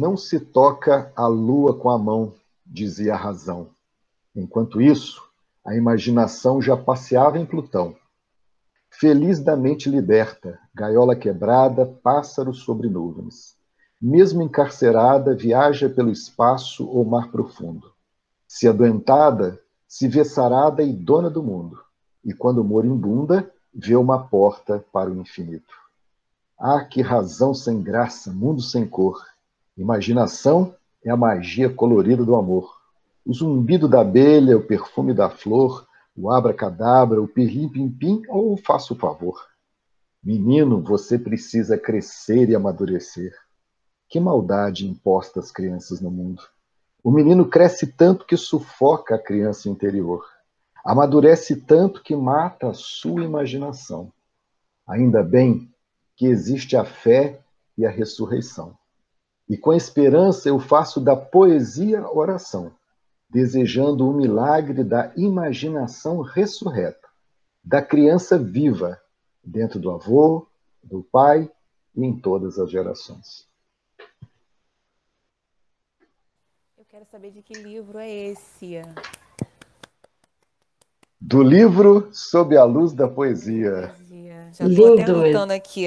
Não se toca a lua com a mão, dizia a razão. Enquanto isso, a imaginação já passeava em Plutão. Feliz da mente liberta, gaiola quebrada, pássaro sobre nuvens. Mesmo encarcerada, viaja pelo espaço ou mar profundo. Se adoentada, se vê sarada e dona do mundo. E quando moribunda, vê uma porta para o infinito. Ah, que razão sem graça, mundo sem cor. Imaginação é a magia colorida do amor. O zumbido da abelha, o perfume da flor, o abracadabra, o pirlim-pim-pim ou o faço o favor. Menino, você precisa crescer e amadurecer. Que maldade imposta às crianças no mundo. O menino cresce tanto que sufoca a criança interior. Amadurece tanto que mata a sua imaginação. Ainda bem que existe a fé e a ressurreição. E com esperança eu faço da poesia oração, desejando o milagre da imaginação ressurreta, da criança viva, dentro do avô, do pai e em todas as gerações. Eu quero saber de que livro é esse. Do livro Sob a Luz da Poesia. Poesia. Já estou até Lindo. anotando aqui.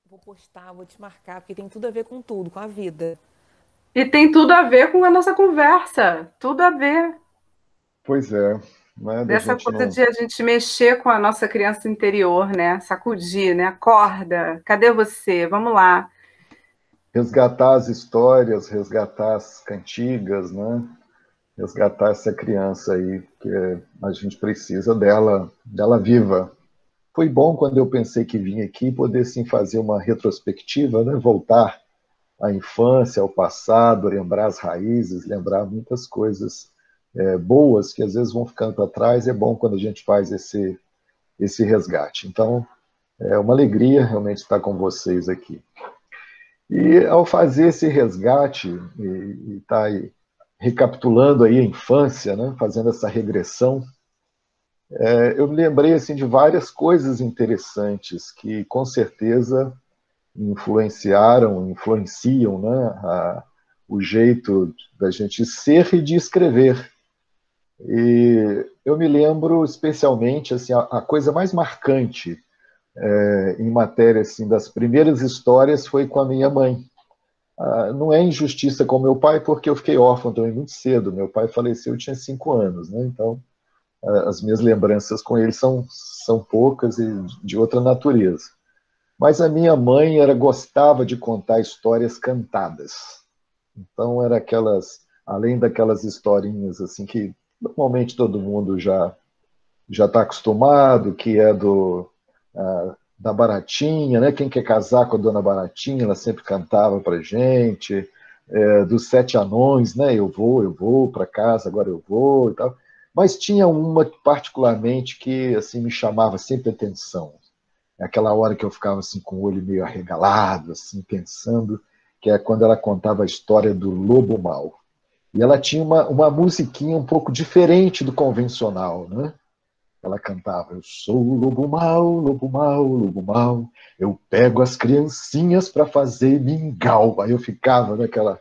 Vou postar, vou te marcar, porque tem tudo a ver com tudo, com a vida. E tem tudo a ver com a nossa conversa. Tudo a ver. Pois é, né, da Dessa gente coisa não... de a gente mexer com a nossa criança interior, né? Sacudir, né? Acorda. Cadê você? Vamos lá. resgatar as histórias, resgatar as cantigas, né? Resgatar essa criança aí, que a gente precisa dela viva. Foi bom quando eu pensei que vinha aqui poder sim fazer uma retrospectiva, né? Voltar à infância, ao passado, lembrar as raízes, lembrar muitas coisas boas que às vezes vão ficando para trás. É bom quando a gente faz esse resgate. Então, é uma alegria realmente estar com vocês aqui. E ao fazer esse resgate e estar aí recapitulando aí a infância, né, fazendo essa regressão, eu me lembrei assim de várias coisas interessantes que com certeza influenciam, né, o jeito da gente ser e de escrever. E eu me lembro especialmente assim a coisa mais marcante em matéria assim das primeiras histórias foi com a minha mãe. Não é injustiça com meu pai, porque eu fiquei órfão também muito cedo. Meu pai faleceu, eu tinha 5 anos, né? Então, as minhas lembranças com ele são poucas e de outra natureza. Mas a minha mãe gostava de contar histórias cantadas. Então, era além daquelas historinhas assim que normalmente todo mundo já está acostumado, que é da Baratinha, né? Quem quer casar com a Dona Baratinha, ela sempre cantava para gente, dos Sete Anões, né? Eu vou para casa, agora eu vou e tal. Mas tinha uma particularmente que assim me chamava sempre a atenção. Aquela hora que eu ficava assim com o olho meio arregalado, assim pensando, que é quando ela contava a história do lobo mau. E ela tinha uma musiquinha um pouco diferente do convencional, né? Ela cantava: eu sou o lobo mau, lobo mau, lobo mau, eu pego as criancinhas para fazer mingau. Aí eu ficava naquela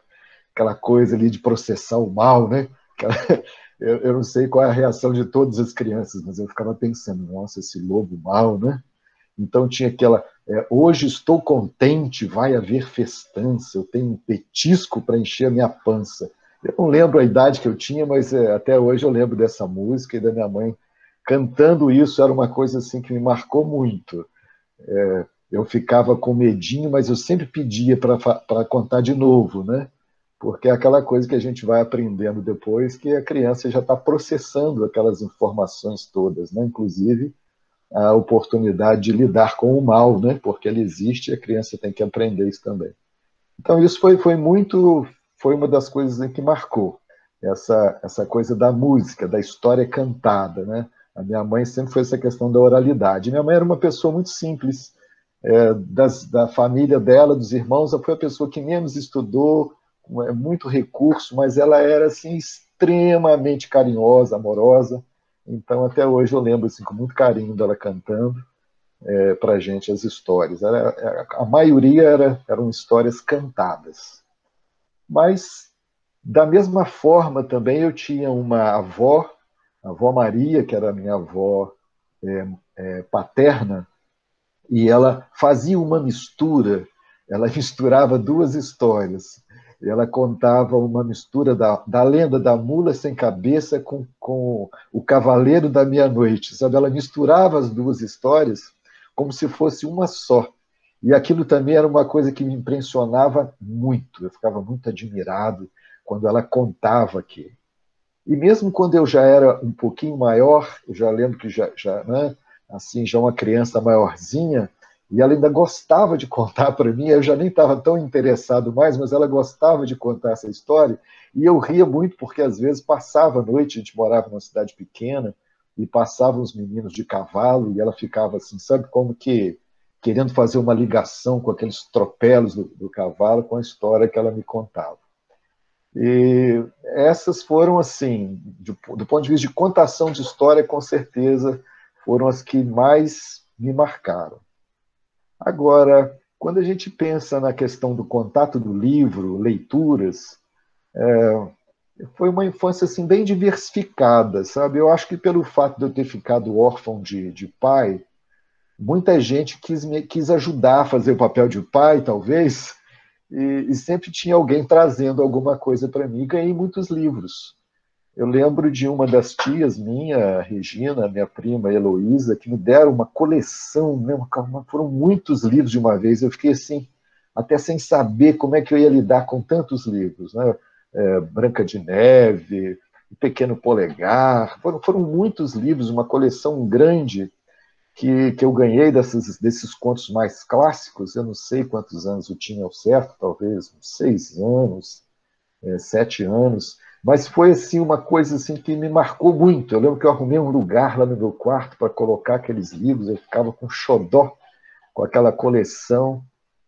aquela coisa ali de processar o mal, né? Eu não sei qual é a reação de todas as crianças, mas eu ficava pensando, nossa, esse lobo mau, né? Então tinha aquela, hoje estou contente, vai haver festança, eu tenho um petisco para encher a minha pança. Eu não lembro a idade que eu tinha, mas até hoje eu lembro dessa música e da minha mãe cantando isso. Era uma coisa assim que me marcou muito. Eu ficava com medinho, mas eu sempre pedia para contar de novo, né? Porque é aquela coisa que a gente vai aprendendo depois, que a criança já está processando aquelas informações todas, né? Inclusive a oportunidade de lidar com o mal, né? Porque ele existe e a criança tem que aprender isso também. Então isso foi uma das coisas que marcou essa coisa da música, da história cantada, né? A minha mãe sempre foi essa questão da oralidade. Minha mãe era uma pessoa muito simples, da família dela, dos irmãos, ela foi a pessoa que menos estudou, com muito recurso, mas ela era assim extremamente carinhosa, amorosa. Então até hoje eu lembro assim com muito carinho dela cantando. para a gente as histórias. A maioria eram histórias cantadas. Mas, da mesma forma, também eu tinha uma avó, a avó Maria, que era a minha avó paterna, e ela fazia uma mistura, ela misturava duas histórias. Ela contava uma mistura da lenda da mula sem cabeça com o Cavaleiro da Meia-Noite, sabe? Ela misturava as duas histórias como se fosse uma só. E aquilo também era uma coisa que me impressionava muito. Eu ficava muito admirado quando ela contava aquilo. E mesmo quando eu já era um pouquinho maior, eu já lembro que né, assim, já uma criança maiorzinha, e ela ainda gostava de contar para mim, eu já nem estava tão interessado mais, mas ela gostava de contar essa história, e eu ria muito, porque às vezes passava a noite, a gente morava numa cidade pequena, e passavam os meninos de cavalo, e ela ficava assim, sabe como que querendo fazer uma ligação com aqueles tropelos do cavalo com a história que ela me contava. E essas foram, assim, do ponto de vista de contação de história, com certeza, foram as que mais me marcaram. Agora, quando a gente pensa na questão do contato do livro, leituras, foi uma infância assim, bem diversificada, sabe? Eu acho que pelo fato de eu ter ficado órfão de pai, muita gente quis ajudar a fazer o papel de pai, talvez, e sempre tinha alguém trazendo alguma coisa para mim, e ganhei muitos livros. Eu lembro de uma das tias minha, Regina, minha prima Heloísa, que me deram uma coleção, né? Foram muitos livros de uma vez. Eu fiquei assim, até sem saber como é que eu ia lidar com tantos livros, né? Branca de Neve, O Pequeno Polegar, foram muitos livros, uma coleção grande que eu ganhei desses contos mais clássicos. Eu não sei quantos anos eu tinha ao certo, talvez uns 6 anos, 7 anos, mas foi assim uma coisa assim que me marcou muito. Eu lembro que eu arrumei um lugar lá no meu quarto para colocar aqueles livros, eu ficava com xodó com aquela coleção,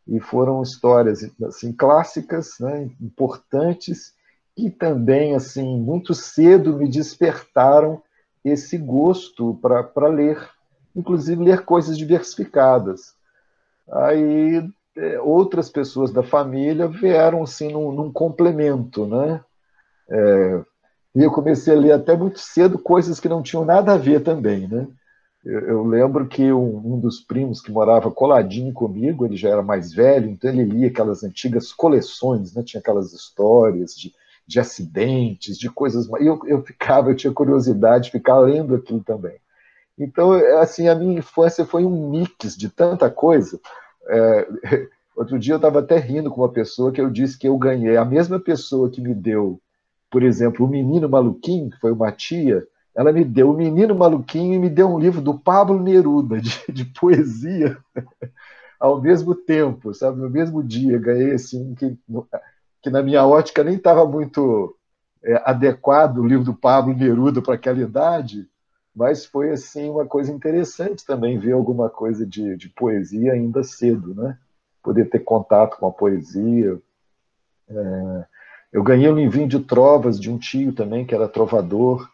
e foram histórias assim clássicas, né, importantes, e também assim muito cedo me despertaram esse gosto para ler, inclusive ler coisas diversificadas. Aí outras pessoas da família vieram assim num complemento, né? E eu comecei a ler até muito cedo coisas que não tinham nada a ver também, né? Eu lembro que um dos primos que morava coladinho comigo, ele já era mais velho, então ele lia aquelas antigas coleções, né? Tinha aquelas histórias de acidentes, de coisas. E eu tinha curiosidade de ficar lendo aquilo também. Então, assim, a minha infância foi um mix de tanta coisa. É, outro dia eu estava até rindo com uma pessoa que eu disse que eu ganhei. A mesma pessoa que me deu, por exemplo, O Menino Maluquinho, que foi uma tia, ela me deu O Menino Maluquinho e me deu um livro do Pablo Neruda, de poesia, ao mesmo tempo, sabe? No mesmo dia. Ganhei assim, que na minha ótica nem estava muito adequado o livro do Pablo Neruda para aquela idade, mas foi assim uma coisa interessante também ver alguma coisa de poesia ainda cedo, né? Poder ter contato com a poesia. Eu ganhei um livrinho de trovas de um tio também, que era trovador.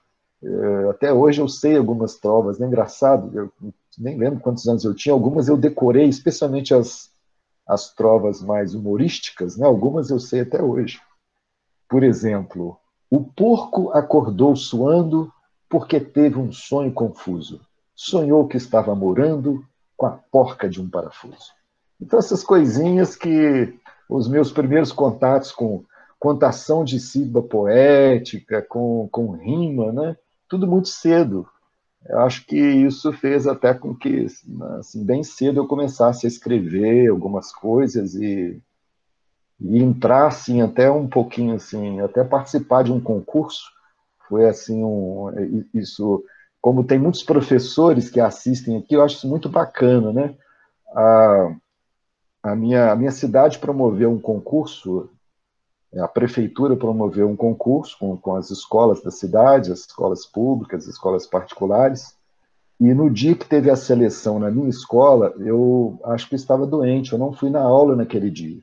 Até hoje eu sei algumas trovas, é engraçado, eu nem lembro quantos anos eu tinha, algumas eu decorei, especialmente as trovas mais humorísticas, né? Algumas eu sei até hoje. Por exemplo, o porco acordou suando porque teve um sonho confuso. Sonhou que estava morando com a porca de um parafuso. Então, essas coisinhas que os meus primeiros contatos com contação de sílaba poética, com rima, né? Tudo muito cedo. Eu acho que isso fez até com que, assim, bem cedo eu começasse a escrever algumas coisas e entrar assim até um pouquinho assim, até participar de um concurso. Foi assim isso, como tem muitos professores que assistem aqui, eu acho isso muito bacana, né? A, a minha cidade promoveu um concurso, a prefeitura promoveu um concurso com as escolas da cidade, as escolas públicas, as escolas particulares. E no dia que teve a seleção na minha escola, eu acho que estava doente, eu não fui na aula naquele dia.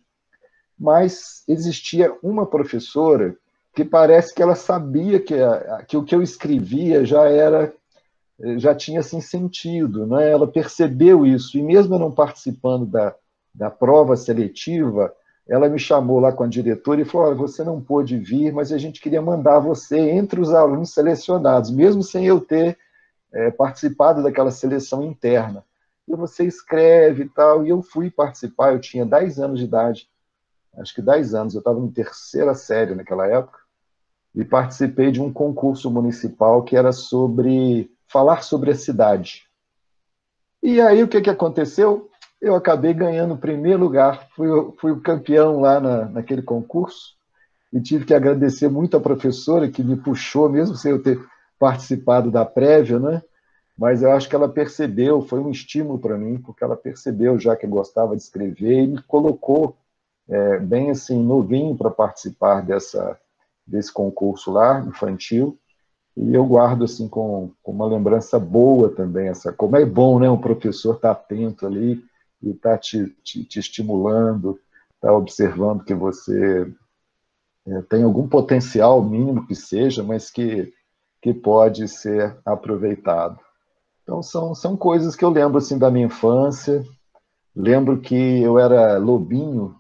Mas existia uma professora que parece que ela sabia que o que eu escrevia já era já tinha assim, sentido, né? Ela percebeu isso, e mesmo eu não participando da prova seletiva, ela me chamou lá com a diretora e falou: olha, você não pôde vir, mas a gente queria mandar você entre os alunos selecionados, mesmo sem eu ter participado daquela seleção interna. E você escreve e tal, e eu fui participar, eu tinha 10 anos de idade, acho que 10 anos, eu estava em terceira série naquela época, e participei de um concurso municipal que era sobre falar sobre a cidade. E aí o que aconteceu? Eu acabei ganhando o primeiro lugar, fui o campeão lá naquele concurso, e tive que agradecer muito a professora que me puxou, mesmo sem eu ter participado da prévia, né? Mas eu acho que ela percebeu, foi um estímulo para mim, porque ela percebeu já que eu gostava de escrever e me colocou bem assim, novinho para participar desse concurso lá, infantil, e eu guardo assim com uma lembrança boa também, como é bom, né, um professor estar atento ali e estar te estimulando, estar observando que você tem algum potencial, mínimo que seja, mas que pode ser aproveitado. Então, são coisas que eu lembro assim, da minha infância. Lembro que eu era lobinho,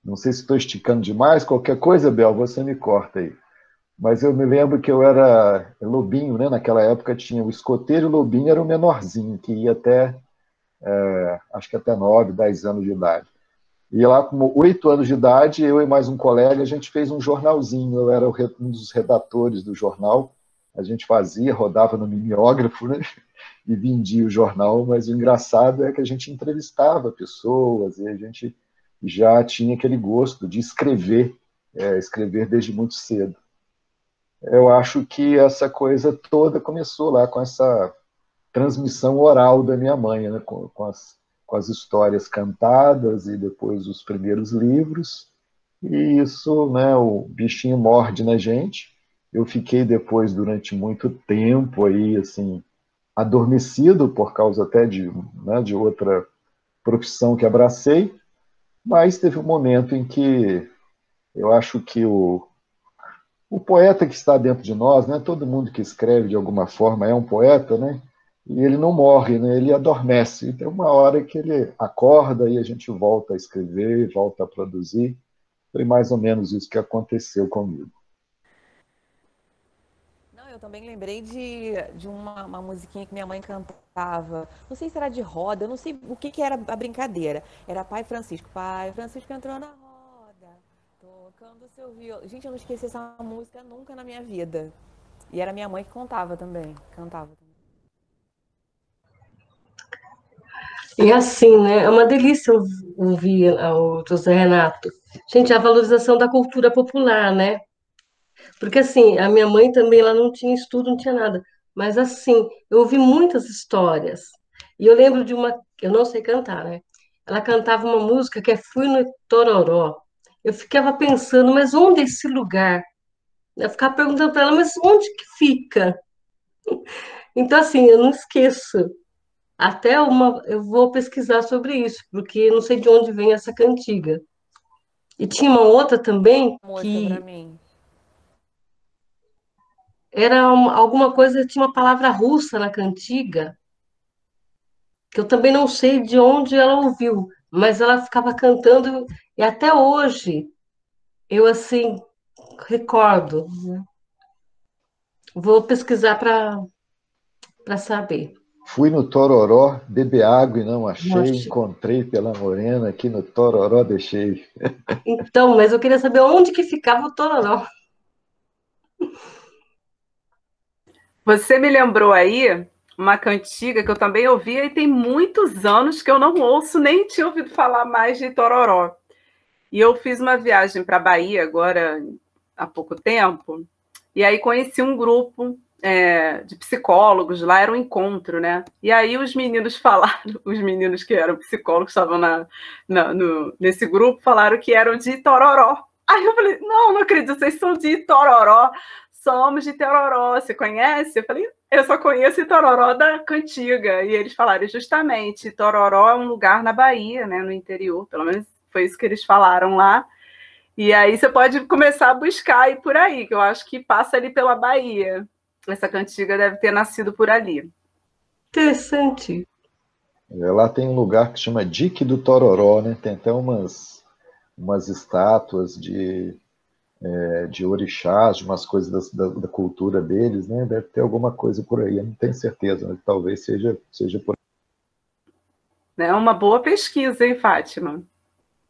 não sei se estou esticando demais, qualquer coisa, Bel, você me corta aí. Mas eu me lembro que eu era lobinho, né? Naquela época tinha o escoteiro e o lobinho era o menorzinho, que ia até, acho que até 9, 10 anos de idade. E lá com 8 anos de idade, eu e mais um colega, a gente fez um jornalzinho, eu era um dos redatores do jornal, a gente fazia, rodava no mimeógrafo, né? E vendia o jornal, mas o engraçado é que a gente entrevistava pessoas e a gente já tinha aquele gosto de escrever, escrever desde muito cedo. Eu acho que essa coisa toda começou lá com essa transmissão oral da minha mãe, né? Com as histórias cantadas e depois os primeiros livros. E isso, né, o bichinho morde na gente. Eu fiquei depois, durante muito tempo, aí, assim, adormecido por causa até de outra profissão que abracei, mas teve um momento em que eu acho que o poeta que está dentro de nós, né, todo mundo que escreve de alguma forma é um poeta, né, e ele não morre, né, ele adormece. E tem uma hora que ele acorda e a gente volta a escrever, volta a produzir. Foi mais ou menos isso que aconteceu comigo. Não, eu também lembrei de uma musiquinha que minha mãe cantava. Não sei se era de roda, eu não sei o que era a brincadeira. Era Pai Francisco. Pai Francisco entrou na roda, tocando seu violão. Gente, eu não esqueci essa música nunca na minha vida. E era minha mãe que contava também, cantava. E assim, né? É uma delícia ouvir o José Renato. Gente, a valorização da cultura popular, né? Porque assim, a minha mãe também, ela não tinha estudo, não tinha nada. Mas assim, eu ouvi muitas histórias. E eu lembro de uma, eu não sei cantar, né? Ela cantava uma música que é Fui no Tororó. Eu ficava pensando, mas onde é esse lugar? Eu ficava perguntando para ela, mas onde que fica? Então, assim, eu não esqueço. Eu vou pesquisar sobre isso, porque eu não sei de onde vem essa cantiga. E tinha uma outra também Música pra que mim. era alguma coisa, tinha uma palavra russa na cantiga, que eu também não sei de onde ela ouviu, mas ela ficava cantando e até hoje eu assim recordo, né? Vou pesquisar para saber. Fui no Tororó, beber água e não achei, Nossa. encontrei pela morena, aqui no Tororó deixei. Então, mas eu queria saber onde que ficava o Tororó. Você me lembrou aí uma cantiga que eu também ouvia e tem muitos anos que eu não ouço, nem tinha ouvido falar mais de Tororó. E eu fiz uma viagem para a Bahia agora há pouco tempo, e aí conheci um grupo de psicólogos, lá era um encontro, né? E aí os meninos falaram, os meninos que eram psicólogos, estavam nesse grupo, falaram que eram de Itororó. Aí eu falei, não acredito, vocês são de Itororó. Somos de Itororó, você conhece? Eu falei, eu só conheço Itororó da cantiga. E eles falaram, justamente, Itororó é um lugar na Bahia, né, no interior, pelo menos foi isso que eles falaram lá. E aí você pode começar a buscar aí por aí, que eu acho que passa ali pela Bahia. essa cantiga deve ter nascido por ali. Interessante. Lá tem um lugar que chama Dique do Tororó, né? Tem até umas estátuas de orixás, de umas coisas da cultura deles, né? Deve ter alguma coisa por aí, eu não tenho certeza, mas talvez seja por aí. É uma boa pesquisa, hein, Fátima?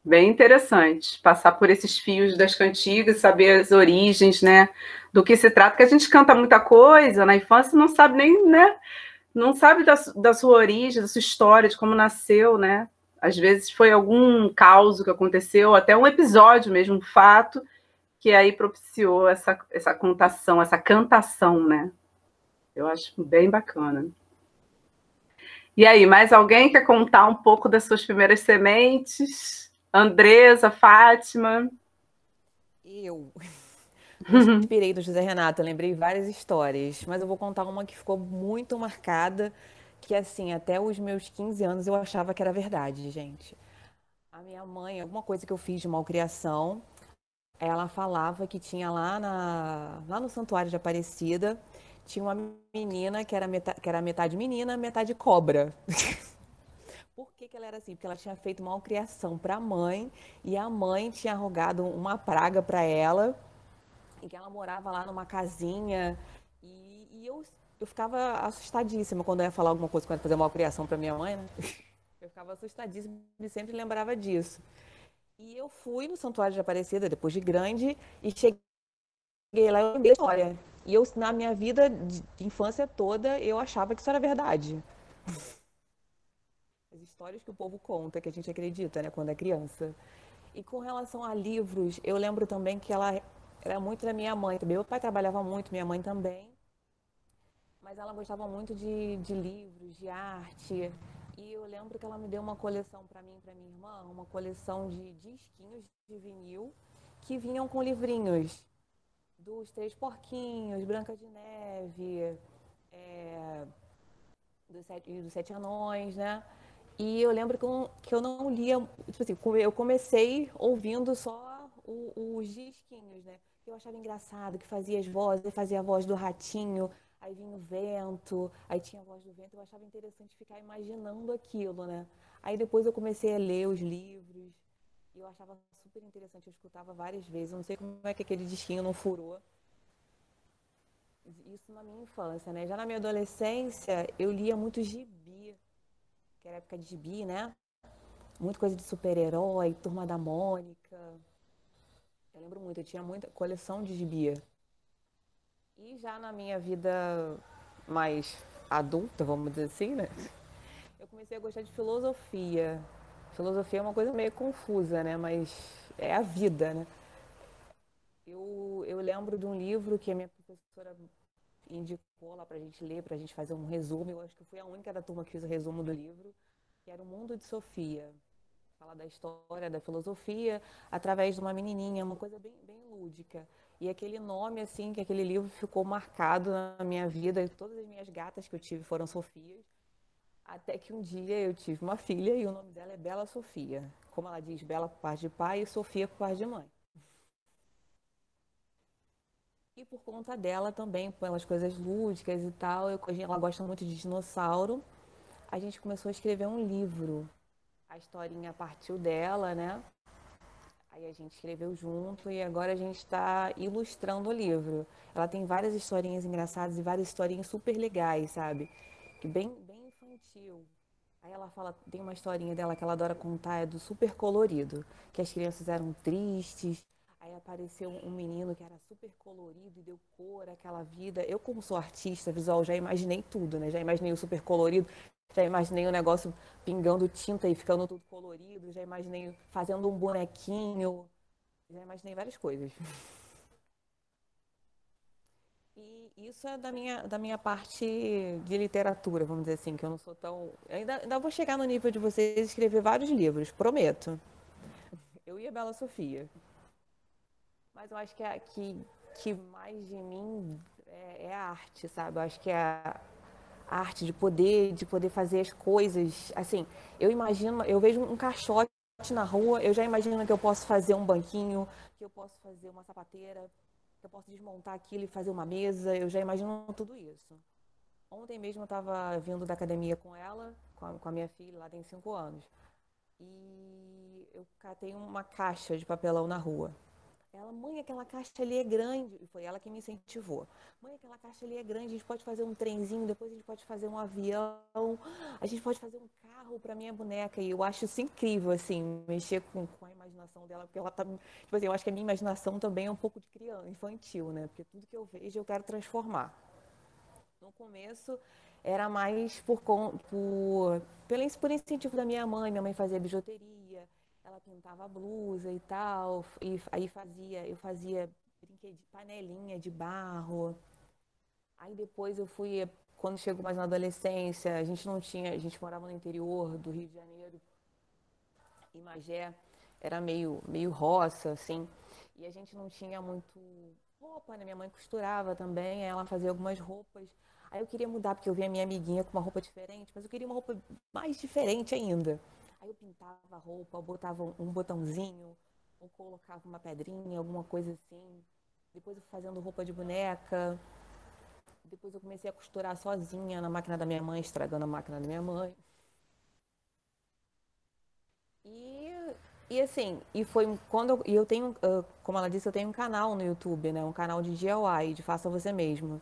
Bem interessante. Passar por esses fios das cantigas, saber as origens, né? Do que se trata, que a gente canta muita coisa na infância e não sabe nem, né? Não sabe da sua origem, da sua história, de como nasceu, né? Às vezes foi algum caos que aconteceu, até um episódio mesmo, um fato, que aí propiciou essa contação, essa cantação, né? Eu acho bem bacana. E aí, mais alguém quer contar um pouco das suas primeiras sementes? Andresa, Fátima? Eu me inspirei do José Renato, eu lembrei várias histórias, mas eu vou contar uma que ficou muito marcada, que assim, até os meus 15 anos eu achava que era verdade, gente. A minha mãe, alguma coisa que eu fiz de malcriação, ela falava que tinha lá no Santuário de Aparecida, tinha uma menina que era metade menina, metade cobra. Por que que ela era assim? Porque ela tinha feito malcriação para a mãe e a mãe tinha rogado uma praga para ela e que ela morava lá numa casinha e eu ficava assustadíssima quando eu ia falar alguma coisa, quando eu ia fazer malcriação para minha mãe, né? Eu ficava assustadíssima e sempre lembrava disso. E eu fui no Santuário de Aparecida, depois de grande, e cheguei lá e eu lembrei da história. E eu, na minha vida de infância toda, eu achava que isso era verdade. As histórias que o povo conta, que a gente acredita, né, quando é criança. E com relação a livros, eu lembro também que ela era muito da minha mãe. Meu pai trabalhava muito, minha mãe também. Mas ela gostava muito de livros, de arte. E eu lembro que ela me deu uma coleção para mim e para minha irmã, uma coleção de disquinhos de vinil que vinham com livrinhos dos Três Porquinhos, Branca de Neve, dos Sete Anões, né? E eu lembro que eu não lia, tipo assim, eu comecei ouvindo só os disquinhos, né? Eu achava engraçado que fazia as vozes, eu fazia a voz do ratinho, aí vinha o vento, aí tinha a voz do vento, eu achava interessante ficar imaginando aquilo, né? Aí depois eu comecei a ler os livros, e eu achava super interessante, eu escutava várias vezes, eu não sei como é que aquele disquinho não furou. Isso na minha infância, né? Já na minha adolescência, eu lia muito gibi, que era época de gibi, né? Muita coisa de super-herói, Turma da Mônica. Eu lembro muito, eu tinha muita coleção de gibi. E já na minha vida mais adulta, vamos dizer assim, né? Eu comecei a gostar de filosofia. Filosofia é uma coisa meio confusa, né? Mas é a vida, né? Eu lembro de um livro que a minha professora indicou lá pra gente ler, pra gente fazer um resumo. Eu acho que eu fui a única da turma que fez o resumo do livro, que era O Mundo de Sofia. Fala da história, da filosofia, através de uma menininha, uma coisa bem, bem lúdica. E aquele nome, assim, que aquele livro ficou marcado na minha vida. E todas as minhas gatas que eu tive foram Sofias. Até que um dia eu tive uma filha e o nome dela é Bela Sofia. Como ela diz, Bela por parte de pai e Sofia por parte de mãe. E por conta dela também, pelas coisas lúdicas e tal, ela gosta muito de dinossauro. A gente começou a escrever um livro. A historinha partiu dela, né? Aí a gente escreveu junto e agora a gente está ilustrando o livro. Ela tem várias historinhas engraçadas e várias historinhas super legais, sabe? Que bem, bem infantil. Aí ela fala, tem uma historinha dela que ela adora contar, é do super colorido, que as crianças eram tristes. Aí apareceu um menino que era super colorido e deu cor àquela vida. Eu, como sou artista visual, já imaginei tudo, né? Já imaginei o super colorido, já imaginei o negócio pingando tinta e ficando tudo colorido, já imaginei fazendo um bonequinho, já imaginei várias coisas. E isso é da minha parte de literatura, vamos dizer assim, que eu não sou tão. Ainda vou chegar no nível de vocês e escrever vários livros, prometo. Eu e a Bela Sofia. Mas eu acho que mais de mim é a arte, sabe? Eu acho que é a arte de poder fazer as coisas. Assim, eu vejo um caixote na rua, eu já imagino que eu posso fazer um banquinho, que eu posso fazer uma sapateira, que eu posso desmontar aquilo e fazer uma mesa, eu já imagino tudo isso. Ontem mesmo eu estava vindo da academia com ela, com a minha filha, lá tem 5 anos, e eu catei uma caixa de papelão na rua. Ela, mãe, aquela caixa ali é grande. E foi ela que me incentivou. Mãe, aquela caixa ali é grande, a gente pode fazer um trenzinho, depois a gente pode fazer um avião, a gente pode fazer um carro para minha boneca. E eu acho isso incrível, assim, mexer com a imaginação dela, porque ela tá. Tipo assim, eu acho que a minha imaginação também é um pouco de criança, infantil, né? Porque tudo que eu vejo eu quero transformar. No começo era mais por incentivo da minha mãe fazia bijuteria, ela pintava blusa e tal, e aí eu fazia brinquedo, panelinha de barro. Aí depois quando chegou mais na adolescência, a gente morava no interior do Rio de Janeiro, em Magé, era meio roça, assim, e a gente não tinha muito roupa, né? Minha mãe costurava também, ela fazia algumas roupas. Aí eu queria mudar, porque eu via minha amiguinha com uma roupa diferente, mas eu queria uma roupa mais diferente ainda. Aí eu pintava a roupa, eu botava um botãozinho, ou colocava uma pedrinha, alguma coisa assim. Depois eu fui fazendo roupa de boneca. Depois eu comecei a costurar sozinha na máquina da minha mãe, estragando a máquina da minha mãe. E, e assim, e foi quando eu tenho, como ela disse, eu tenho um canal no YouTube, né? Um canal de DIY, de faça você mesmo.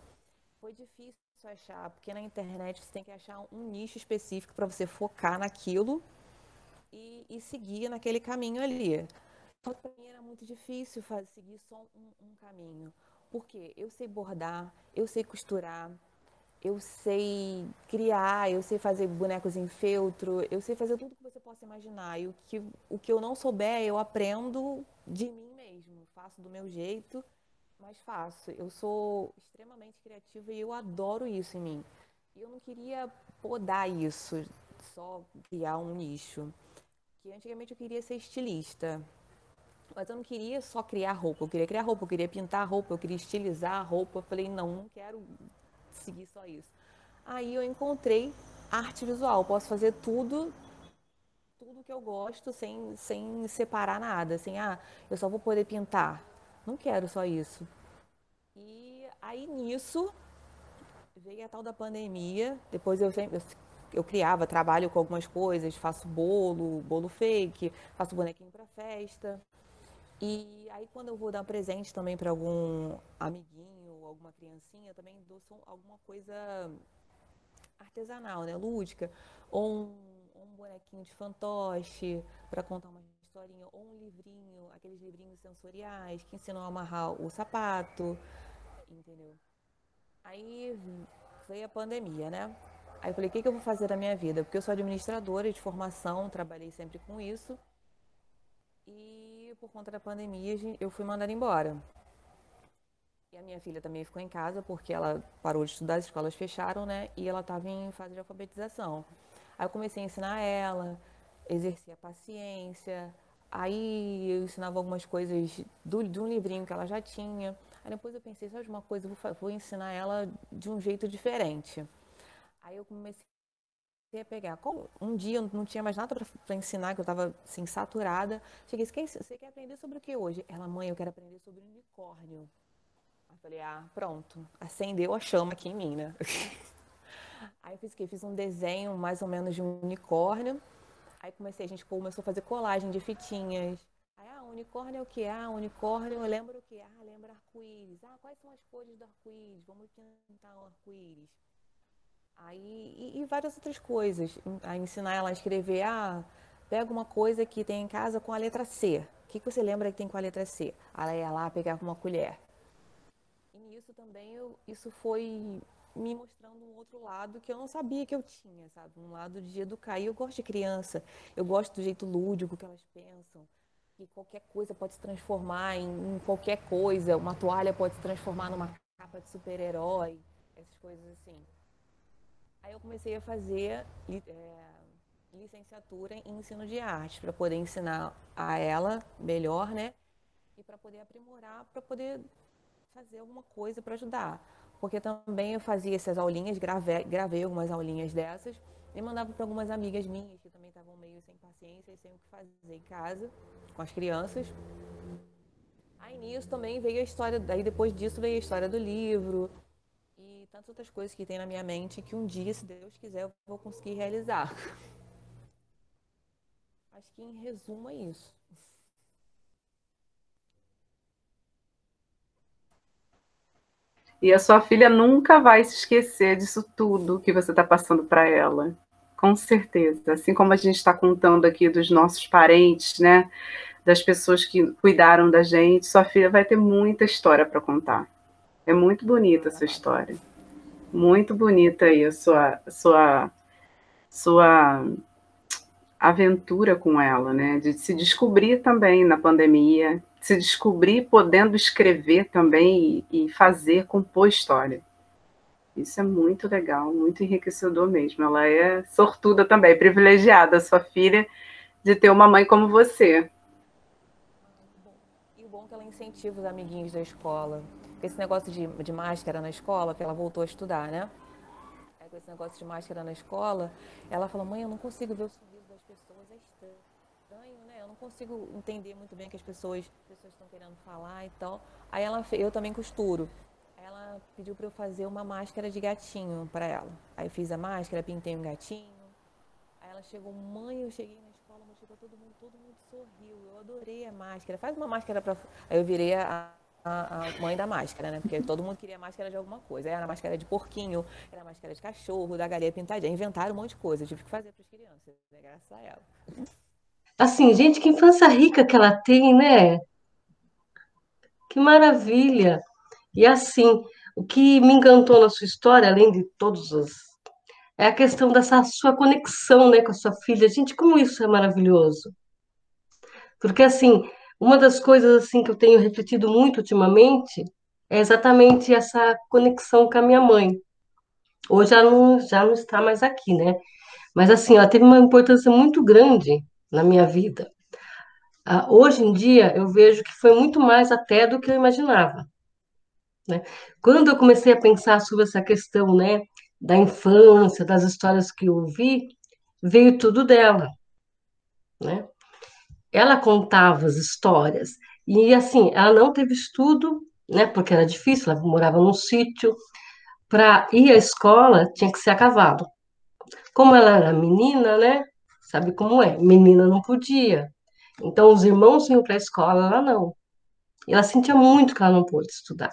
Foi difícil achar, porque na internet você tem que achar um nicho específico para você focar naquilo e seguir naquele caminho ali. Só que para mim era muito difícil seguir só um caminho. Porque eu sei bordar, eu sei costurar, eu sei criar, eu sei fazer bonecos em feltro, eu sei fazer tudo que você possa imaginar. E o que eu não souber, eu aprendo de mim mesmo. Faço do meu jeito, mas faço. Eu sou extremamente criativa e eu adoro isso em mim. E eu não queria podar isso, só criar um nicho. Que antigamente eu queria ser estilista. Mas eu não queria só criar roupa, eu queria criar roupa, eu queria pintar roupa, eu queria estilizar a roupa. Eu falei, não quero seguir só isso. Aí eu encontrei arte visual, posso fazer tudo que eu gosto sem separar nada, assim, eu só vou poder pintar. Não quero só isso. E aí nisso veio a tal da pandemia, depois eu criava, trabalho com algumas coisas, faço bolo fake, faço bonequinho para festa. E aí quando eu vou dar um presente também para algum amiguinho, alguma criancinha, eu também dou alguma coisa artesanal, né, lúdica, ou um bonequinho de fantoche para contar uma historinha, ou um livrinho, aqueles livrinhos sensoriais que ensinam a amarrar o sapato, entendeu? Aí veio a pandemia, né? Aí eu falei, o que eu vou fazer da minha vida? Porque eu sou administradora de formação, trabalhei sempre com isso. E por conta da pandemia, eu fui mandada embora. E a minha filha também ficou em casa porque ela parou de estudar, as escolas fecharam, né? E ela estava em fase de alfabetização. Aí eu comecei a ensinar ela, exercer a paciência. Aí eu ensinava algumas coisas de um livrinho que ela já tinha. Aí depois eu pensei, sabe de uma coisa, vou ensinar ela de um jeito diferente. Aí eu comecei a pegar. Um dia eu não tinha mais nada para ensinar, que eu estava assim, saturada. Cheguei, você quer aprender sobre o que hoje? Ela, mãe, eu quero aprender sobre unicórnio. Aí eu falei, pronto, acendeu a chama aqui em mim, né? Aí eu fiz o quê? Fiz um desenho mais ou menos de um unicórnio. Aí a gente começou a fazer colagem de fitinhas. Aí, unicórnio é o quê? Unicórnio, eu lembro o quê? Lembra arco-íris. Quais são as cores do arco-íris? Vamos pintar o arco-íris. Aí, e várias outras coisas. A ensinar ela a escrever, pega uma coisa que tem em casa com a letra C. O que você lembra que tem com a letra C? Ela ia lá, pegava uma colher. E nisso também, isso foi me mostrando um outro lado que eu não sabia que eu tinha, sabe? Um lado de educar. E eu gosto de criança, eu gosto do jeito lúdico que elas pensam, que qualquer coisa pode se transformar em qualquer coisa, uma toalha pode se transformar numa capa de super-herói, essas coisas assim. Aí eu comecei a fazer licenciatura em ensino de arte, para poder ensinar a ela melhor, né? E para poder aprimorar, para poder fazer alguma coisa para ajudar. Porque também eu fazia essas aulinhas, gravei algumas aulinhas dessas e mandava para algumas amigas minhas que também estavam meio sem paciência e sem o que fazer em casa com as crianças. Aí nisso também veio a história, aí depois disso veio a história do livro e tantas outras coisas que tem na minha mente que um dia, se Deus quiser, eu vou conseguir realizar. Acho que em resumo é isso. E a sua filha nunca vai se esquecer disso tudo que você está passando para ela. Com certeza. Assim como a gente está contando aqui dos nossos parentes, né? Das pessoas que cuidaram da gente, sua filha vai ter muita história para contar. É muito bonita a sua história. Muito bonita aí a sua aventura com ela, né? De se descobrir também na pandemia, se descobrir podendo escrever também e fazer, compor história. Isso é muito legal, muito enriquecedor mesmo. Ela é sortuda também, privilegiada, sua filha, de ter uma mãe como você. E o bom é que ela incentiva os amiguinhos da escola. Esse negócio de máscara na escola, que ela voltou a estudar, né? Aí com esse negócio de máscara na escola, ela falou, mãe, eu não consigo ver o sorriso das pessoas, é estranho, né? Eu não consigo entender muito bem o que as pessoas estão querendo falar e tal. Aí eu também costuro. Aí ela pediu para eu fazer uma máscara de gatinho para ela. Aí eu fiz a máscara, pintei um gatinho. Aí ela chegou, mãe, eu cheguei na escola, mostrei pra todo mundo sorriu. Eu adorei a máscara. Faz uma máscara pra. Aí eu virei a mãe da máscara, né? Porque todo mundo queria máscara de alguma coisa. Aí era máscara de porquinho, era máscara de cachorro, da galinha pintadinha. Inventaram um monte de coisa. Eu tive que fazer pras crianças, né? Graças a ela. Assim, gente, que infância rica que ela tem, né? Que maravilha! E assim, o que me encantou na sua história, além de todos os, é a questão dessa sua conexão, né, com a sua filha. Gente, como isso é maravilhoso. Porque assim, uma das coisas assim que eu tenho refletido muito ultimamente é exatamente essa conexão com a minha mãe. Hoje ela já não está mais aqui, né? Mas assim, ela teve uma importância muito grande na minha vida. Hoje em dia eu vejo que foi muito mais até do que eu imaginava, né? Quando eu comecei a pensar sobre essa questão, né, da infância, das histórias que eu ouvi, veio tudo dela, né? Ela contava as histórias e assim, ela não teve estudo, né, porque era difícil, ela morava num sítio, para ir à escola tinha que ser a cavalo. Como ela era menina, né? Sabe como é? Menina não podia. Então os irmãos iam para a escola, ela não. E ela sentia muito que ela não pôde estudar.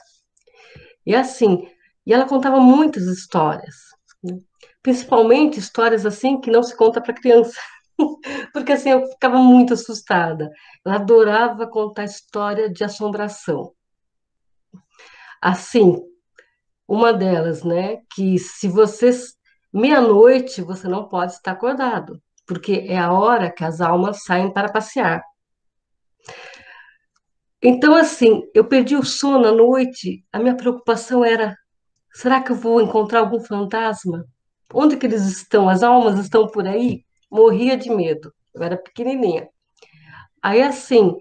E assim, e ela contava muitas histórias, né? Principalmente histórias assim que não se conta para criança, porque assim eu ficava muito assustada. Ela adorava contar história de assombração. Assim, uma delas, né, que se você meia-noite você não pode estar acordado, porque é a hora que as almas saem para passear. Então, assim, eu perdi o sono à noite, a minha preocupação era: será que eu vou encontrar algum fantasma? Onde que eles estão? As almas estão por aí? Morria de medo. Eu era pequenininha. Aí, assim,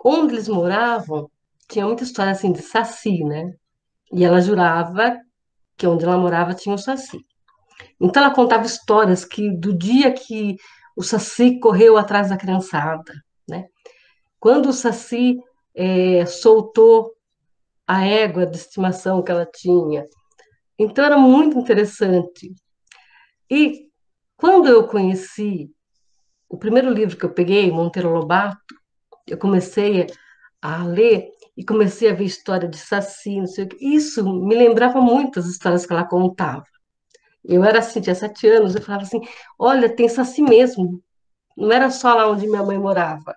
onde eles moravam, tinha muita história assim de saci, né? E ela jurava que onde ela morava tinha um saci. Então, ela contava histórias que do dia que o saci correu atrás da criançada, né? Quando o saci soltou a égua de estimação que ela tinha. Então, era muito interessante. E quando eu conheci o primeiro livro que eu peguei, Monteiro Lobato, eu comecei a ler e comecei a ver história de Saci, não sei o quê. Isso me lembrava muito as histórias que ela contava. Eu era assim, tinha 7 anos, eu falava assim, olha, tem Saci mesmo. Não era só lá onde minha mãe morava,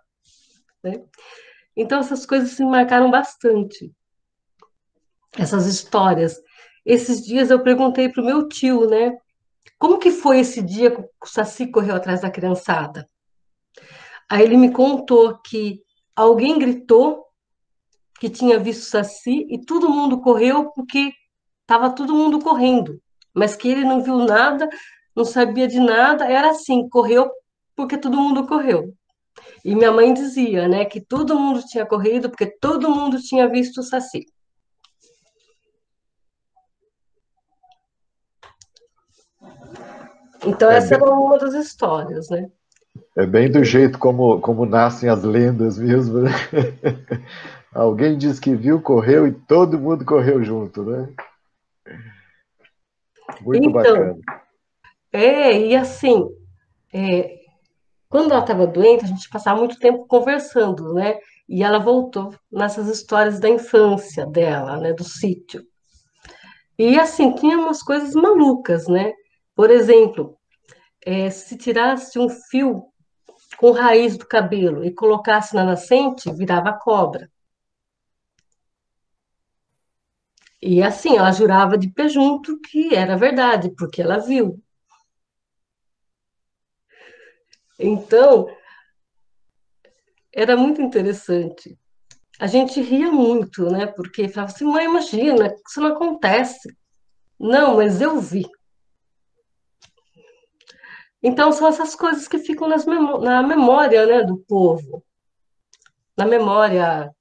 né? Então essas coisas se marcaram bastante, essas histórias. Esses dias eu perguntei para o meu tio, né? Como que foi esse dia que o Saci correu atrás da criançada? Aí ele me contou que alguém gritou que tinha visto o Saci e todo mundo correu porque estava todo mundo correndo, mas que ele não viu nada, não sabia de nada, era assim, correu porque todo mundo correu. E minha mãe dizia, né, que todo mundo tinha corrido porque todo mundo tinha visto o Saci. Então É essa bem, era uma das histórias, né? é bem do jeito como nascem as lendas mesmo, né? Alguém disse que viu, correu e todo mundo correu junto, né? Muito Então, bacana. e assim, é, quando ela estava doente, a gente passava muito tempo conversando, né? E ela voltou nessas histórias da infância dela, né? Do sítio. E assim, tinha umas coisas malucas, né? Por exemplo, se tirasse um fio com raiz do cabelo e colocasse na nascente, virava cobra. E assim, ela jurava de pé junto que era verdade, porque ela viu. Então, era muito interessante. A gente ria muito, né? Porque falava assim, mãe, imagina, isso não acontece. Não, mas eu vi. Então, são essas coisas que ficam na memória, né, do povo, na memória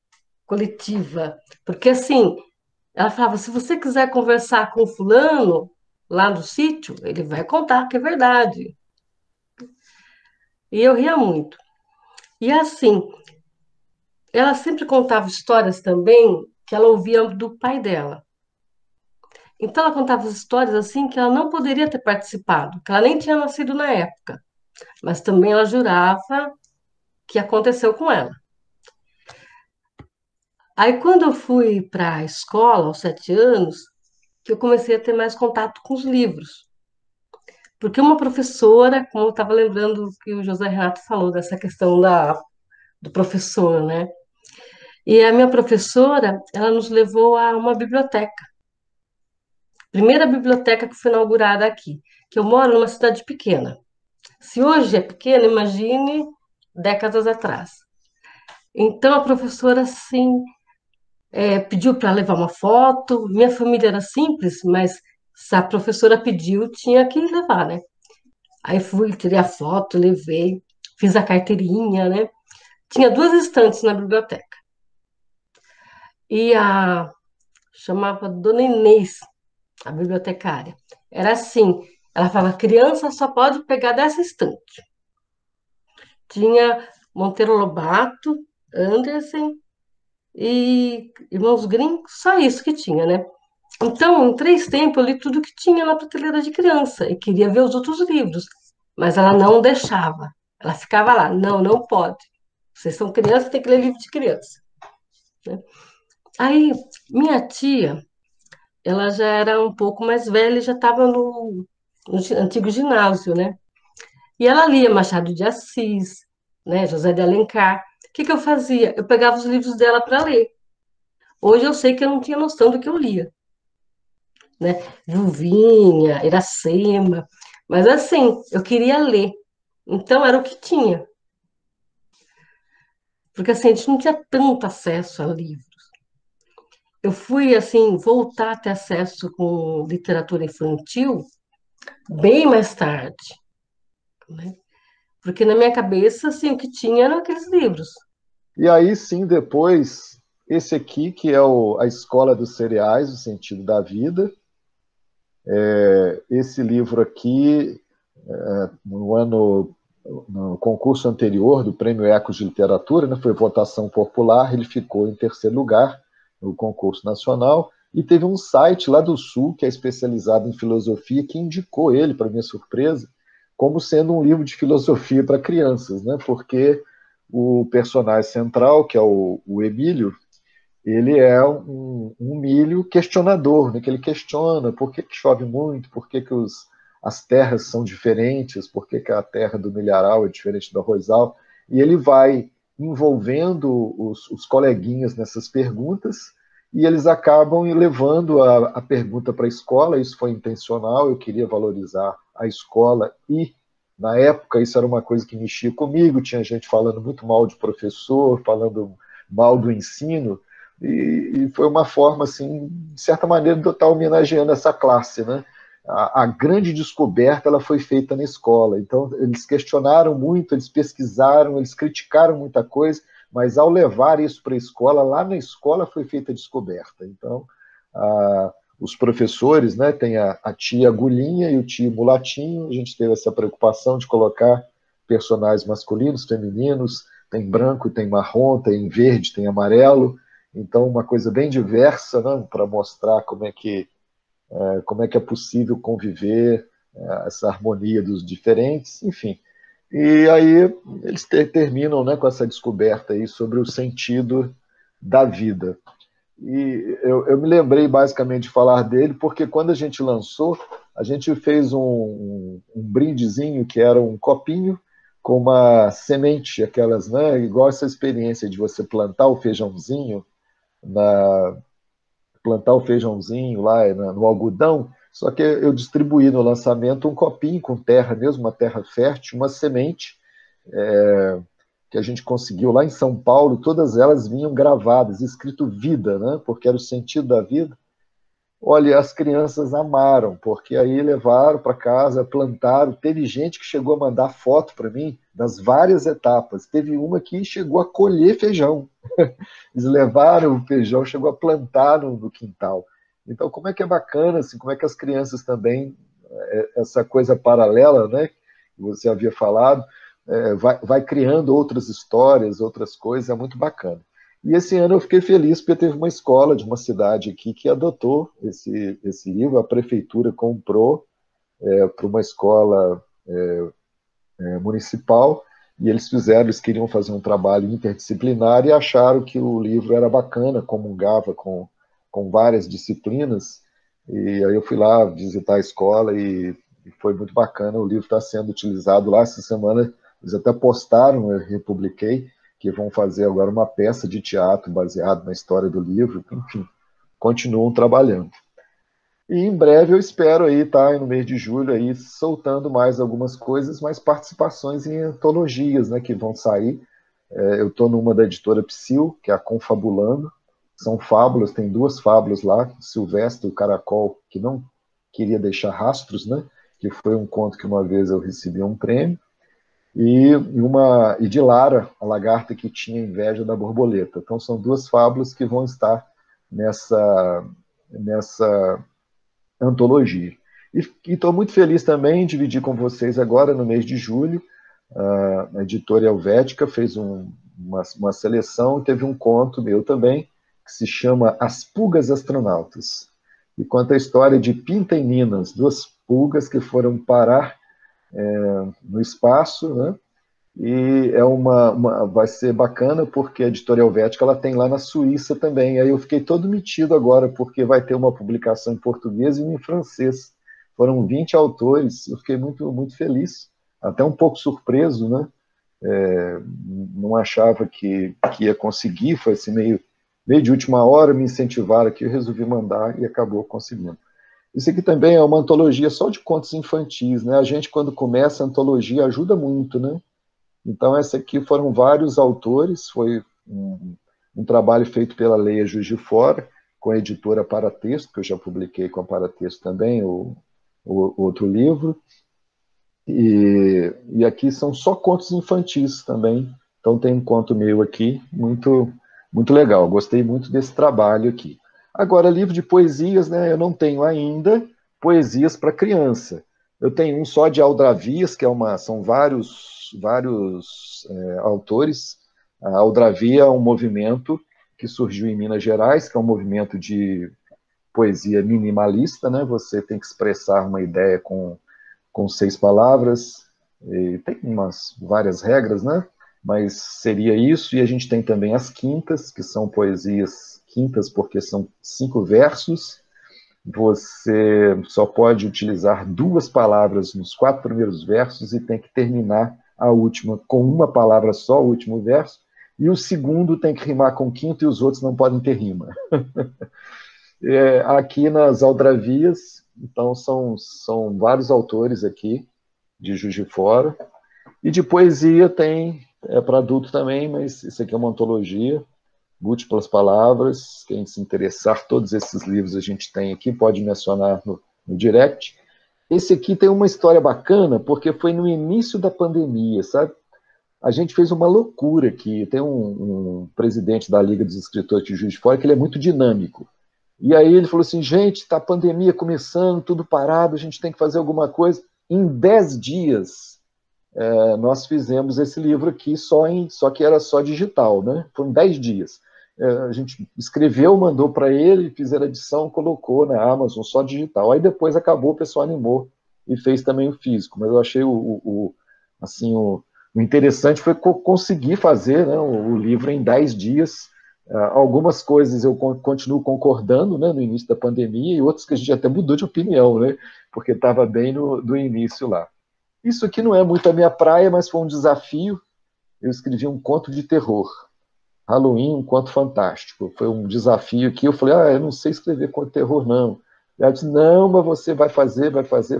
coletiva. Porque, assim, ela falava, se você quiser conversar com fulano lá no sítio, ele vai contar que é verdade. E eu ria muito. E, assim, ela sempre contava histórias também que ela ouvia do pai dela. Então, ela contava histórias, assim, que ela não poderia ter participado, que ela nem tinha nascido na época. Mas também ela jurava que aconteceu com ela. Aí, quando eu fui para a escola, aos 7 anos, que eu comecei a ter mais contato com os livros. Porque uma professora, como eu estava lembrando que o José Renato falou dessa questão do professor, né? E a minha professora, ela nos levou a uma biblioteca. Primeira biblioteca que foi inaugurada aqui, que eu moro numa cidade pequena. Se hoje é pequena, imagine décadas atrás. Então, a professora, assim, pediu para levar uma foto. Minha família era simples, mas se a professora pediu, tinha que levar, né? Aí fui, tirei a foto, levei, fiz a carteirinha, né? Tinha duas estantes na biblioteca. E chamava Dona Inês, a bibliotecária. Era assim, ela falava, criança só pode pegar dessa estante. Tinha Monteiro Lobato, Andersen e Irmãos Grimm, só isso que tinha, né? Então, em 3 tempos, eu li tudo que tinha na prateleira de criança e queria ver os outros livros, mas ela não deixava. Ela ficava lá, não, não pode. Vocês são crianças, tem que ler livro de criança, né? Aí, minha tia, ela já era um pouco mais velha e já estava no antigo ginásio, né? E ela lia Machado de Assis, né, José de Alencar. O que que eu fazia? Eu pegava os livros dela para ler. Hoje eu sei que eu não tinha noção do que eu lia, né? Vilvinha, Iracema, mas assim, eu queria ler. Então era o que tinha, porque assim, a gente não tinha tanto acesso a livros. Eu fui assim voltar a ter acesso com literatura infantil bem mais tarde, né? Porque na minha cabeça, assim, o que tinha eram aqueles livros. E aí sim, depois, esse aqui, que é a Escola dos Cereais, o Sentido da Vida. Esse livro aqui, no concurso anterior do Prêmio Ecos de Literatura, né, foi votação popular, ele ficou em terceiro lugar no concurso nacional, e teve um site lá do Sul, que é especializado em filosofia, que indicou ele, para minha surpresa, como sendo um livro de filosofia para crianças, né, porque o personagem central, que é o Emílio, ele é um milho questionador, né, que ele questiona por que chove muito, por que as terras são diferentes, por que a terra do milharal é diferente do arrozal, e ele vai envolvendo os coleguinhas nessas perguntas, e eles acabam levando a pergunta para a escola. Isso foi intencional, eu queria valorizar a escola, e na época isso era uma coisa que mexia comigo, tinha gente falando muito mal de professor, falando mal do ensino, e foi uma forma, assim, de certa maneira, de eu estar homenageando essa classe, né? A grande descoberta ela foi feita na escola, então eles questionaram muito, eles pesquisaram, eles criticaram muita coisa, mas ao levar isso para a escola, lá na escola foi feita a descoberta. Então, os professores, né, tem a tia Agulhinha e o tio Mulatinho, a gente teve essa preocupação de colocar personagens masculinos, femininos, tem branco, tem marrom, tem verde, tem amarelo, Então, uma coisa bem diversa, né, para mostrar como é que é possível conviver, essa harmonia dos diferentes, enfim. E aí eles terminam, né, com essa descoberta aí sobre o sentido da vida. E eu me lembrei basicamente de falar dele porque quando a gente lançou, a gente fez um brindezinho que era um copinho com uma semente, aquelas, né, igual essa experiência de você na, plantar o feijãozinho lá no algodão, só que eu distribuí no lançamento um copinho com terra mesmo, uma terra fértil, uma semente, que a gente conseguiu lá em São Paulo, todas elas vinham gravadas, escrito vida, né? Porque era o sentido da vida. Olha, as crianças amaram, porque aí levaram para casa, plantaram. Teve gente que chegou a mandar foto para mim das várias etapas. Teve uma que chegou a colher feijão. Eles levaram o feijão, chegou a plantar no quintal. Então, como é que é bacana, assim, como é que as crianças também, essa coisa paralela, né, que você havia falado, vai criando outras histórias, outras coisas, é muito bacana. E esse ano eu fiquei feliz porque teve uma escola de uma cidade aqui que adotou esse livro, a prefeitura comprou para uma escola municipal, e eles queriam fazer um trabalho interdisciplinar e acharam que o livro era bacana, comungava com várias disciplinas, e aí eu fui lá visitar a escola e foi muito bacana, o livro está sendo utilizado lá essa semana, eles até postaram, eu republiquei, que vão fazer agora uma peça de teatro baseada na história do livro, enfim, continuam trabalhando. E em breve eu espero aí estar no mês de julho aí soltando mais algumas coisas, mais participações em antologias, né, que vão sair. Eu estou numa da editora Psil, que é a Confabulando. São fábulas, tem 2 fábulas lá, Silvestre, o Caracol, que não queria deixar rastros, né, que foi um conto que uma vez eu recebi um prêmio, e de Lara, a lagarta que tinha inveja da borboleta. Então são 2 fábulas que vão estar nessa antologia. E estou muito feliz também em dividir com vocês agora, no mês de julho, a editora Helvética fez uma seleção e teve um conto meu também, que se chama As Pulgas Astronautas, e conta a história de Pinta e Minas, 2 pulgas que foram parar no espaço, né? E vai ser bacana porque a editora Helvética ela tem lá na Suíça também. Aí eu fiquei todo metido agora porque vai ter uma publicação em português e uma em francês. Foram 20 autores, eu fiquei muito, muito feliz, até um pouco surpreso, né? Não achava que ia conseguir, foi assim meio de última hora, me incentivaram aqui, eu resolvi mandar e acabou conseguindo. Isso aqui também é uma antologia só de contos infantis, né? A gente, quando começa a antologia, ajuda muito, né? Então, essa aqui foram vários autores, foi um trabalho feito pela Leia Juiz de Fora, com a editora Paratexto, que eu já publiquei com a Paratexto também, o outro livro, e aqui são só contos infantis também, então tem um conto meu aqui, muito, muito legal, gostei muito desse trabalho aqui. Agora, livro de poesias, né, eu não tenho ainda poesias para criança, eu tenho um só de Aldravias, que são vários autores. A Aldravia é um movimento que surgiu em Minas Gerais, que é um movimento de poesia minimalista, né? Você tem que expressar uma ideia com 6 palavras, e tem várias regras, né? Mas seria isso, e a gente tem também as quintas, que são poesias quintas porque são 5 versos, você só pode utilizar 2 palavras nos 4 primeiros versos e tem que terminar a última com uma palavra só, o último verso, e o segundo tem que rimar com o quinto e os outros não podem ter rima. Aqui nas Aldravias, então são vários autores aqui, de Juiz de Fora, e de poesia tem, para adulto também, mas isso aqui é uma antologia, Múltiplas Palavras, quem se interessar, todos esses livros a gente tem aqui, pode mencionar no direct. Esse aqui tem uma história bacana, porque foi no início da pandemia, sabe? A gente fez uma loucura aqui, tem um presidente da Liga dos Escritores de Juiz de Fora, que ele é muito dinâmico. E aí ele falou assim, gente, está a pandemia começando, tudo parado, a gente tem que fazer alguma coisa. Em 10 dias, nós fizemos esse livro aqui, só que era só digital, né? Foram 10 dias. a gente escreveu, mandou para ele, fizeram a edição, colocou na Amazon, só digital. Aí depois acabou, o pessoal animou e fez também o físico. Mas eu achei assim, o interessante foi conseguir fazer, né, o livro em 10 dias. Algumas coisas eu continuo concordando, né, no início da pandemia, e outras que a gente até mudou de opinião, né, porque estava bem no início lá. Isso aqui não é muito a minha praia, mas foi um desafio. Eu escrevi um conto de terror. Halloween, um conto fantástico. Foi um desafio que eu falei, eu não sei escrever conto de terror, não. Ela disse, não, mas você vai fazer,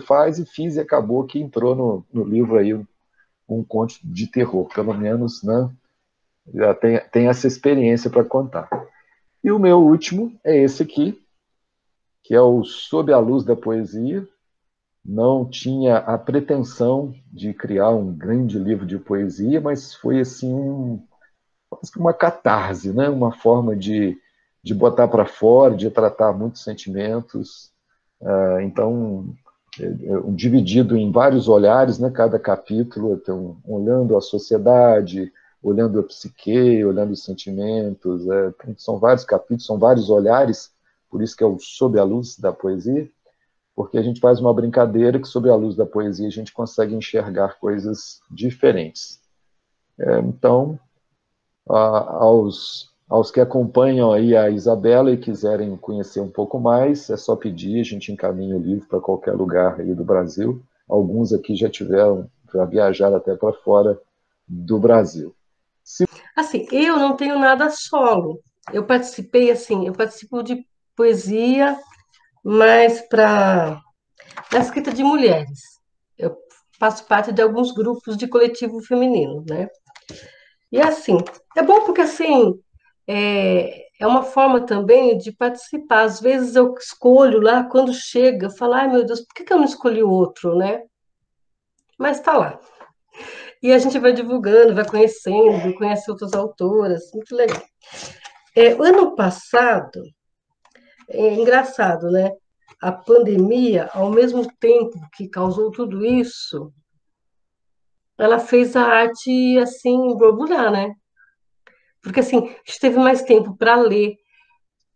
faz, e fiz, e acabou que entrou no livro aí um conto de terror, pelo menos, né? Já tem essa experiência para contar. E o meu último é esse aqui, que é o Sob a Luz da Poesia. Não tinha a pretensão de criar um grande livro de poesia, mas foi assim uma catarse, né? Uma forma de botar para fora, de tratar muitos sentimentos. Então, dividido em vários olhares, né? Cada capítulo, então, olhando a sociedade, olhando a psique, olhando os sentimentos. São vários capítulos, são vários olhares, por isso que é o Sob a Luz da Poesia, porque a gente faz uma brincadeira que, sob a luz da poesia, a gente consegue enxergar coisas diferentes. Então, aos que acompanham aí a Isabela e quiserem conhecer um pouco mais, é só pedir, a gente encaminha o livro para qualquer lugar aí do Brasil. Alguns aqui já viajaram até para fora do Brasil. Assim, eu não tenho nada solo. Eu participo de poesia, mas para a escrita de mulheres. Eu faço parte de alguns grupos de coletivo feminino, né? E assim, é bom porque assim é uma forma também de participar. Às vezes eu escolho lá, quando chega, eu falo, ai meu Deus, por que eu não escolhi outro, né? Mas tá lá. E a gente vai divulgando, vai conhecendo, conhece outras autoras, muito legal. Ano passado, é engraçado, né? A pandemia, ao mesmo tempo que causou tudo isso, ela fez a arte assim borbulhar, né? Porque assim, a gente teve mais tempo para ler,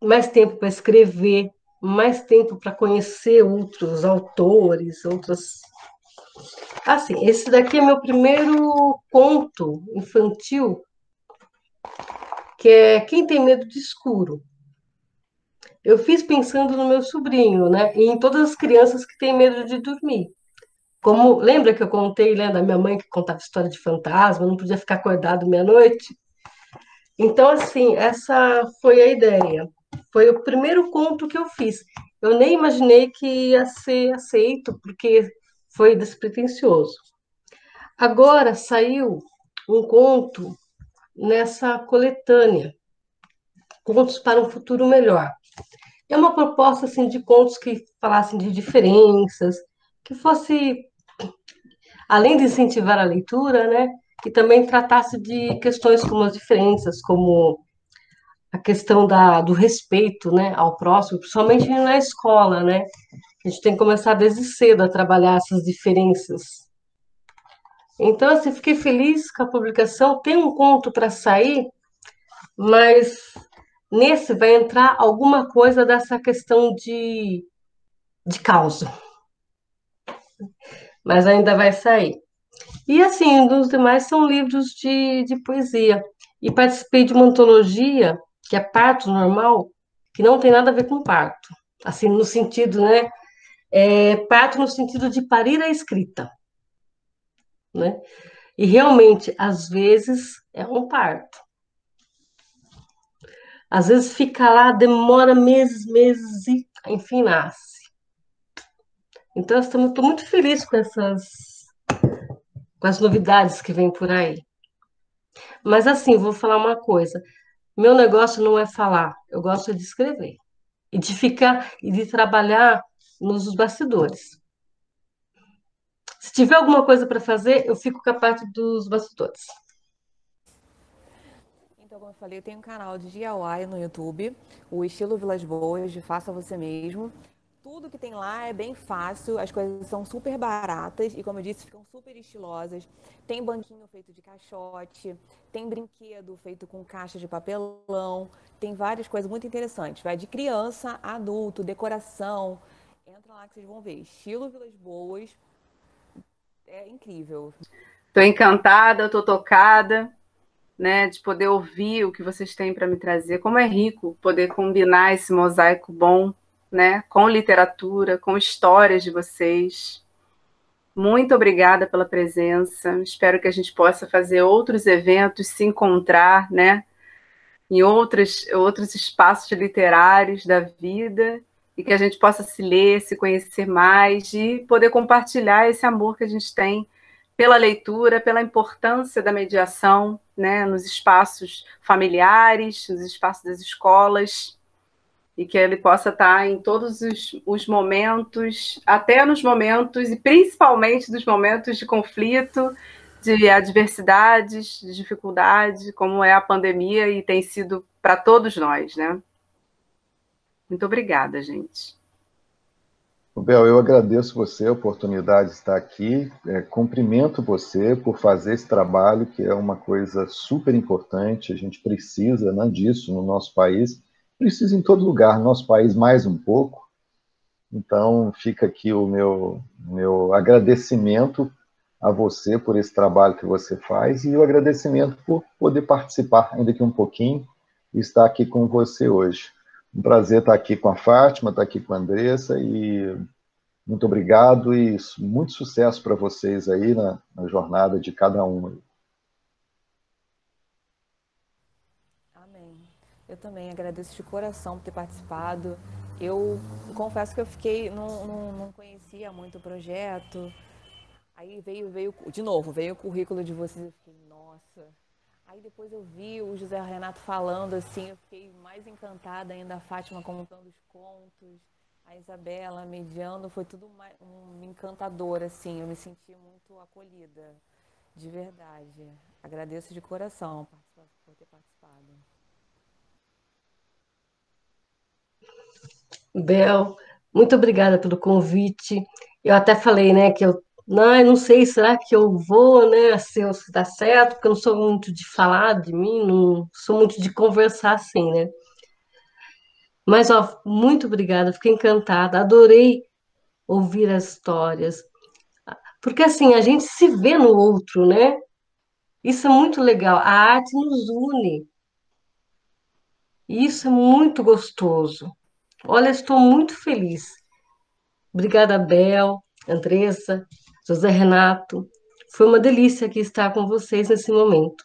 mais tempo para escrever, mais tempo para conhecer outros autores, outras. Assim, esse daqui é meu primeiro conto infantil, que é Quem Tem Medo de Escuro. Eu fiz pensando no meu sobrinho, né? E em todas as crianças que têm medo de dormir. Como lembra que eu contei, né, da minha mãe que contava história de fantasma, não podia ficar acordado meia-noite? Então, assim, essa foi a ideia. Foi o primeiro conto que eu fiz. Eu nem imaginei que ia ser aceito, porque foi despretensioso. Agora saiu um conto nessa coletânea, Contos para um Futuro Melhor. É uma proposta assim de contos que falassem de diferenças, que fosse, além de incentivar a leitura, né, que também tratasse de questões como as diferenças, como a questão do respeito, né, ao próximo, principalmente na escola, né? A gente tem que começar desde cedo a trabalhar essas diferenças. Então, assim, fiquei feliz com a publicação. Tem um conto para sair, mas nesse vai entrar alguma coisa dessa questão de causa, mas ainda vai sair. E assim, os demais são livros de poesia. E participei de uma antologia, que é Parto Normal, que não tem nada a ver com parto. Assim, no sentido, né? Parto no sentido de parir a escrita, né? E realmente, às vezes, é um parto. Às vezes fica lá, demora meses, meses e, enfim, nasce. Então, eu estou muito feliz com as novidades que vêm por aí. Mas, assim, vou falar uma coisa. Meu negócio não é falar, eu gosto de escrever. E de ficar, e de trabalhar nos bastidores. Se tiver alguma coisa para fazer, eu fico com a parte dos bastidores. Então, como eu falei, eu tenho um canal de DIY no YouTube, o Estilo Vilas Boas, de Faça Você Mesmo. Tudo que tem lá é bem fácil, as coisas são super baratas e, como eu disse, ficam super estilosas. Tem banquinho feito de caixote, tem brinquedo feito com caixa de papelão, tem várias coisas muito interessantes. Vai de criança, adulto, decoração. Entra lá que vocês vão ver. Estilo Vilas Boas, é incrível. Estou encantada, estou tocada, né, de poder ouvir o que vocês têm para me trazer. Como é rico poder combinar esse mosaico bom, né, com literatura, com histórias de vocês. Muito obrigada pela presença. Espero que a gente possa fazer outros eventos, se encontrar, né, em outros espaços literários da vida e que a gente possa se ler, se conhecer mais e poder compartilhar esse amor que a gente tem pela leitura, pela importância da mediação, né, nos espaços familiares, nos espaços das escolas, e que ele possa estar em todos os momentos, até nos momentos, e principalmente nos momentos de conflito, de adversidades, de dificuldade, como é a pandemia e tem sido para todos nós, né? Muito obrigada, gente. Bel, eu agradeço você a oportunidade de estar aqui, cumprimento você por fazer esse trabalho, que é uma coisa super importante, a gente precisa, né, disso no nosso país, precisa em todo lugar, no nosso país mais um pouco, então fica aqui o meu agradecimento a você por esse trabalho que você faz e o agradecimento por poder participar ainda aqui um pouquinho e estar aqui com você hoje. Um prazer estar aqui com a Fátima, estar aqui com a Andressa e muito obrigado e muito sucesso para vocês aí na jornada de cada um. Amém. Eu também agradeço de coração por ter participado. Eu confesso que eu fiquei, não conhecia muito o projeto. Aí veio de novo, veio o currículo de vocês, eu fiquei, nossa. Aí depois eu vi o José Renato falando assim, eu fiquei mais encantada ainda, a Fátima contando os contos, a Isabela mediando, foi tudo um encantador, assim, eu me senti muito acolhida, de verdade. Agradeço de coração por ter participado. Bel, muito obrigada pelo convite. Eu até falei, né, que eu não sei, será que eu vou, né, se dá certo, porque eu não sou muito de falar de mim, não sou muito de conversar assim, né? Mas, ó, muito obrigada, fiquei encantada, adorei ouvir as histórias, porque assim, a gente se vê no outro, né? Isso é muito legal, a arte nos une, e isso é muito gostoso. Olha, estou muito feliz. Obrigada, Bel, Andressa, José Renato. Foi uma delícia aqui estar com vocês nesse momento.